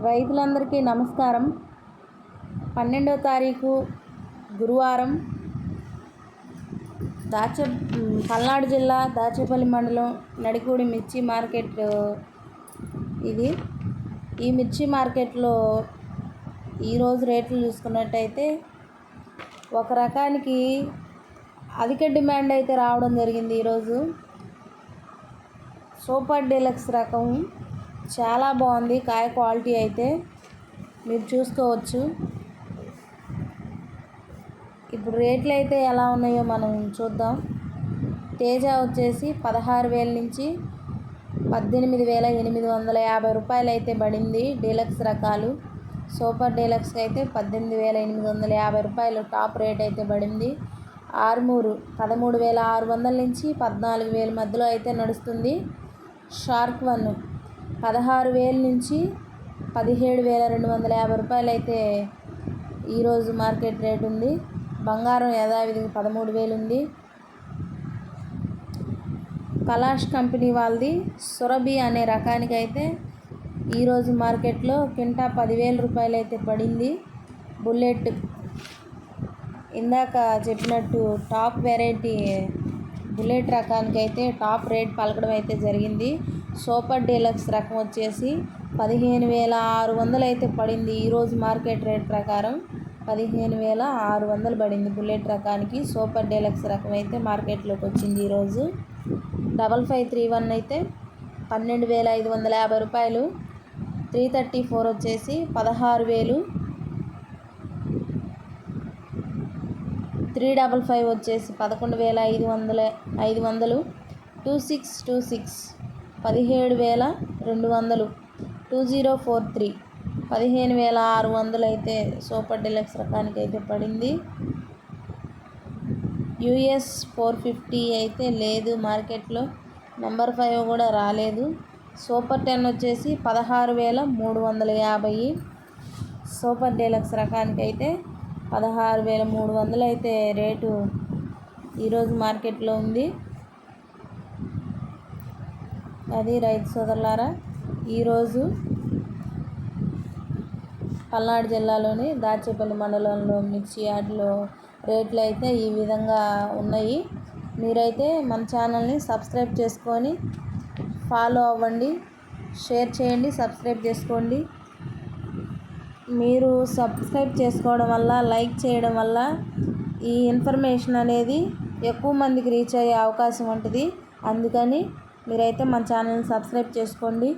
రైతులందరికీ నమస్కారం. 12వ తారీఖు గురువారం పల్నాడు జిల్లా దాచేపల్లి మండలం నడికూడి మిర్చి మార్కెట్ ఇది. ఈ మిర్చి మార్కెట్లో ఈరోజు రేట్లు చూసుకున్నట్టయితే ఒక రకానికి అధిక డిమాండ్ అయితే రావడం జరిగింది. ఈరోజు సూపర్ డీలక్స్ రకం చాలా బాగుంది. కాయ క్వాలిటీ అయితే మీరు చూసుకోవచ్చు. ఇప్పుడు రేట్లు అయితే ఎలా ఉన్నాయో మనం చూద్దాం. తేజ వచ్చేసి 16,000 నుంచి 18,850 రూపాయలు అయితే పడింది. డీలక్స్ రకాలు సూపర్ డీలక్స్ అయితే 18,850 రూపాయలు టాప్ రేట్ అయితే పడింది. ఆర్మూరు 13,600 నుంచి 14,000 మధ్యలో అయితే నడుస్తుంది. షార్క్ వన్ 16,000 నుంచి 17,250 రూపాయలు అయితే ఈరోజు మార్కెట్ రేట్ ఉంది. బంగారం యథావిధిగా 13,000 ఉంది. కలాష్ కంపెనీ వాళ్ళది సురభి అనే రకానికి అయితే ఈరోజు మార్కెట్లో కింటా 10,000 రూపాయలు అయితే పడింది. బుల్లెట్ ఇందాక చెప్పినట్టు టాప్ వెరైటీ బుల్లెట్ రకానికి అయితే టాప్ రేట్ పలకడం అయితే జరిగింది. సూపర్ డీలక్స్ రకం వచ్చేసి 15,600 అయితే పడింది. ఈరోజు మార్కెట్ రేట్ ప్రకారం 15,600 పడింది బుల్లెట్ రకానికి. సూపర్ డీలక్స్ రకం అయితే మార్కెట్లోకి వచ్చింది. ఈరోజు 5531 అయితే 12,550 రూపాయలు. 334 వచ్చేసి 16,000. 355 వచ్చేసి 11,500. 2626 17,200. 2043 15,600 అయితే సూపర్ డీలక్స్ రకానికి అయితే పడింది. US 450 అయితే లేదు మార్కెట్లో. నెంబర్ 5 కూడా రాలేదు. సూపర్ 10 వచ్చేసి 16,350. సూపర్ డీలక్స్ రకానికి అయితే 16,300 అయితే రేటు ఈరోజు మార్కెట్లో ఉంది. అది రైతు సోదరులారా, ఈరోజు పల్నాడు జిల్లాలోని దాచేపల్లి మండలంలో మిర్చి యార్డ్లో రేట్లు అయితే ఈ విధంగా ఉన్నాయి. మీరైతే మన ఛానల్ని సబ్స్క్రైబ్ చేసుకొని ఫాలో అవ్వండి, షేర్ చేయండి, సబ్స్క్రైబ్ చేసుకోండి. మీరు సబ్స్క్రైబ్ చేసుకోవడం వల్ల, లైక్ చేయడం వల్ల ఈ ఇన్ఫర్మేషన్ అనేది ఎక్కువ మందికి రీచ్ అయ్యే అవకాశం ఉంటుంది. అందుకని మీరైతే మన ఛానల్ని సబ్స్క్రైబ్ చేసుకోండి.